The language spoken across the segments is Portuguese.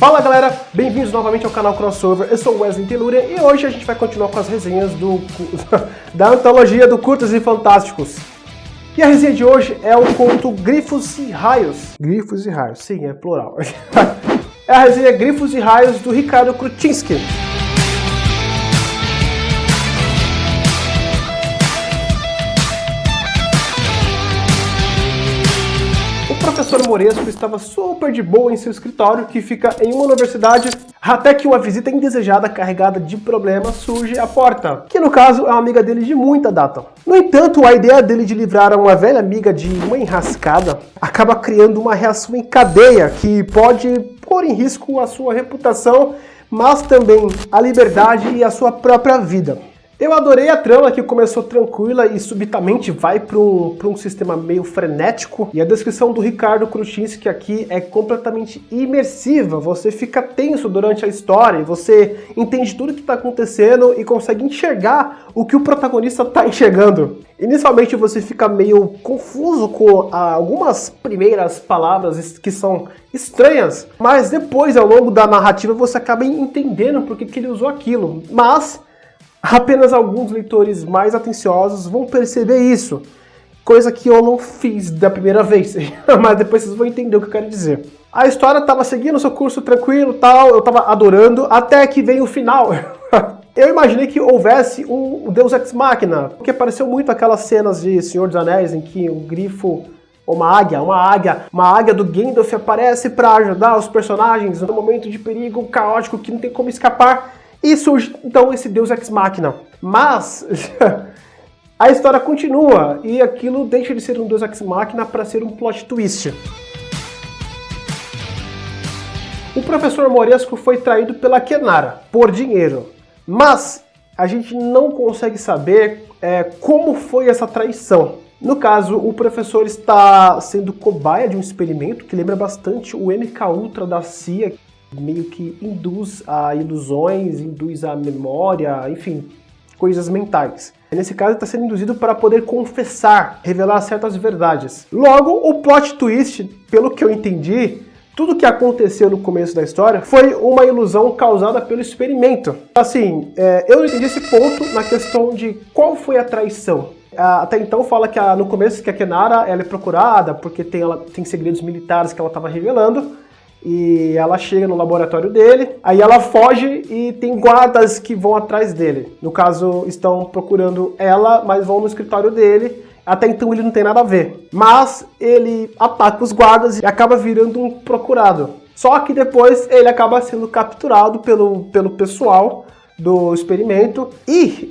Fala galera, bem-vindos novamente ao canal Crossover, eu sou o Wesley Telúria e hoje a gente vai continuar com as resenhas da antologia do Curtos e Fantásticos. E a resenha de hoje é o conto Grifos e Raios. Grifos e Raios, sim, é plural. É a resenha Grifos e Raios do Ricardo Krutzinski. O professor Moresco estava super de boa em seu escritório, que fica em uma universidade, até que uma visita indesejada carregada de problemas surge à porta, que no caso é uma amiga dele de muita data. No entanto, a ideia dele de livrar uma velha amiga de uma enrascada acaba criando uma reação em cadeia que pode pôr em risco a sua reputação, mas também a liberdade e a sua própria vida. Eu adorei a trama, que começou tranquila e subitamente vai para um sistema meio frenético. E a descrição do Ricardo Krutzinski aqui é completamente imersiva. Você fica tenso durante a história, você entende tudo o que está acontecendo e consegue enxergar o que o protagonista está enxergando. Inicialmente você fica meio confuso com algumas primeiras palavras que são estranhas, mas depois, ao longo da narrativa, você acaba entendendo por que ele usou aquilo. Mas apenas alguns leitores mais atenciosos vão perceber isso, coisa que eu não fiz da primeira vez, mas depois vocês vão entender o que eu quero dizer. A história estava seguindo o seu curso tranquilo, tal, eu estava adorando, até que vem o final. Eu imaginei que houvesse um Deus Ex Machina, porque apareceu muito aquelas cenas de Senhor dos Anéis em que um grifo, uma águia do Gandalf aparece para ajudar os personagens no momento de perigo caótico que não tem como escapar. E surge, então, esse Deus Ex Machina. Mas a história continua e aquilo deixa de ser um Deus Ex Machina para ser um plot twist. O professor Moresco foi traído pela Kenara, por dinheiro. Mas a gente não consegue saber como foi essa traição. No caso, o professor está sendo cobaia de um experimento que lembra bastante o MK Ultra da CIA, meio que induz a ilusões, induz a memória, enfim, coisas mentais. Nesse caso, ele está sendo induzido para poder confessar, revelar certas verdades. Logo, o plot twist, pelo que eu entendi, tudo que aconteceu no começo da história foi uma ilusão causada pelo experimento. Assim, eu não entendi esse ponto na questão de qual foi a traição. Até então fala que no começo que a Kenara ela é procurada porque ela tem segredos militares que ela estava revelando. E ela chega no laboratório dele, aí ela foge e tem guardas que vão atrás dele. No caso, estão procurando ela, mas vão no escritório dele. Até então ele não tem nada a ver. Mas ele ataca os guardas e acaba virando um procurado. Só que depois ele acaba sendo capturado pelo pessoal do experimento. E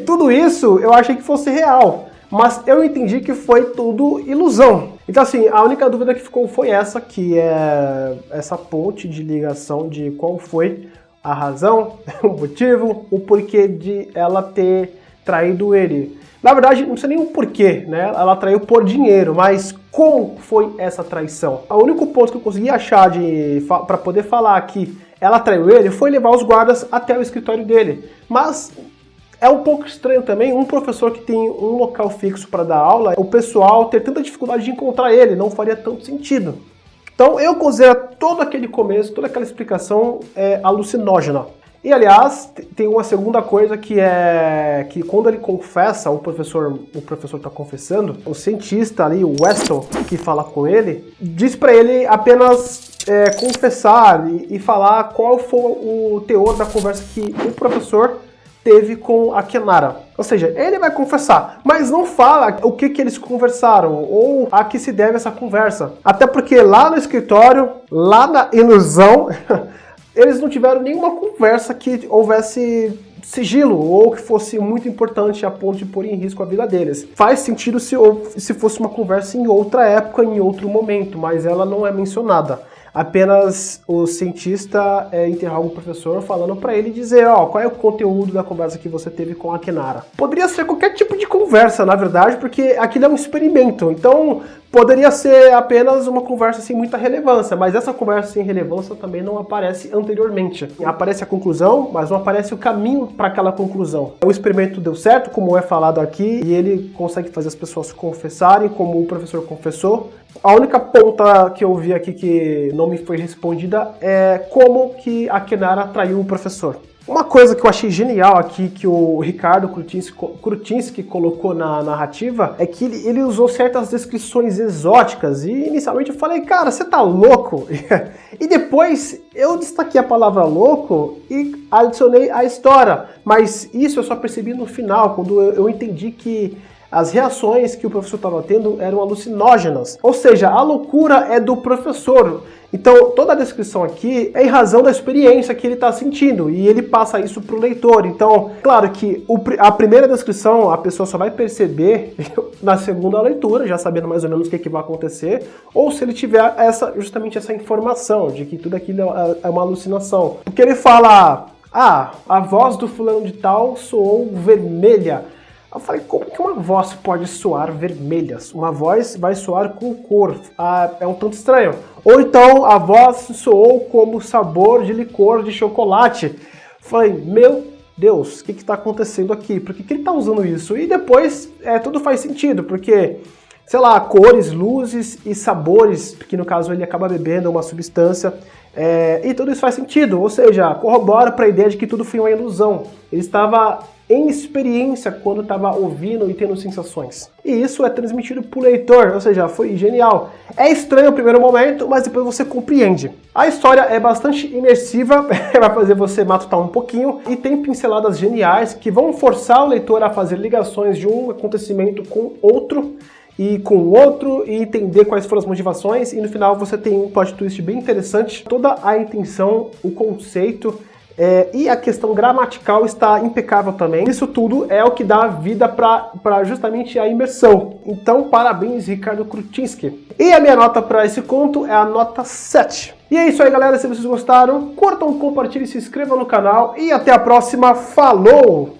tudo isso eu achei que fosse real. Mas eu entendi que foi tudo ilusão. Então assim, a única dúvida que ficou foi essa, que é essa ponte de ligação de qual foi a razão, o motivo, o porquê de ela ter traído ele. Na verdade, não sei nem o porquê, né? Ela traiu por dinheiro, mas como foi essa traição? O único ponto que eu consegui achar para poder falar que ela traiu ele foi levar os guardas até o escritório dele. Mas é um pouco estranho também um professor que tem um local fixo para dar aula, o pessoal ter tanta dificuldade de encontrar ele, não faria tanto sentido. Então eu considero todo aquele começo, toda aquela explicação alucinógena. E aliás, tem uma segunda coisa que é que quando ele confessa, o professor está confessando, o cientista ali, o Weston, que fala com ele, diz para ele apenas confessar e falar qual foi o teor da conversa que o professor teve com a Kenara. Ou seja, ele vai confessar, mas não fala o que eles conversaram ou a que se deve essa conversa. Até porque lá no escritório, lá na ilusão, eles não tiveram nenhuma conversa que houvesse sigilo ou que fosse muito importante a ponto de pôr em risco a vida deles. Faz sentido se fosse uma conversa em outra época, em outro momento, mas ela não é mencionada. Apenas o cientista interroga o professor falando para ele dizer, qual é o conteúdo da conversa que você teve com a Kenara. Poderia ser qualquer tipo de conversa, na verdade, porque aquilo é um experimento. Então, poderia ser apenas uma conversa sem muita relevância, mas essa conversa sem relevância também não aparece anteriormente. Aparece a conclusão, mas não aparece o caminho para aquela conclusão. O experimento deu certo, como é falado aqui, e ele consegue fazer as pessoas confessarem, como o professor confessou, A única ponta que eu vi aqui que não me foi respondida é como que a Kenara traiu o professor. Uma coisa que eu achei genial aqui que o Ricardo Krutinsky colocou na narrativa é que ele usou certas descrições exóticas e inicialmente eu falei, cara, você tá louco? E depois eu destaquei a palavra louco e adicionei a história, mas isso eu só percebi no final, quando eu entendi que as reações que o professor estava tendo eram alucinógenas, ou seja, a loucura é do professor. Então, toda a descrição aqui é em razão da experiência que ele está sentindo, e ele passa isso para o leitor. Então, claro que a primeira descrição a pessoa só vai perceber na segunda leitura, já sabendo mais ou menos o que vai acontecer, ou se ele tiver justamente essa informação de que tudo aquilo é uma alucinação. Porque ele fala, a voz do fulano de tal soou vermelha. Eu falei, como que uma voz pode soar vermelha? Uma voz vai soar com cor. É um tanto estranho. Ou então a voz soou como sabor de licor de chocolate. Eu falei, meu Deus, o que está acontecendo aqui? Por que ele está usando isso? E depois tudo faz sentido, porque, sei lá, cores, luzes e sabores, porque no caso ele acaba bebendo uma substância, e tudo isso faz sentido, ou seja, corrobora para a ideia de que tudo foi uma ilusão. Ele estava em experiência quando estava ouvindo e tendo sensações. E isso é transmitido para o leitor, ou seja, foi genial. É estranho no primeiro momento, mas depois você compreende. A história é bastante imersiva, vai fazer você matutar um pouquinho, e tem pinceladas geniais que vão forçar o leitor a fazer ligações de um acontecimento com outro, e com o outro, e entender quais foram as motivações, e no final você tem um plot twist bem interessante. Toda a intenção, o conceito e a questão gramatical está impecável também. Isso tudo é o que dá vida para justamente a imersão. Então, parabéns, Ricardo Krutinsky. E a minha nota para esse conto é a nota 7. E é isso aí, galera. Se vocês gostaram, curtam, compartilhem, se inscrevam no canal e até a próxima. Falou!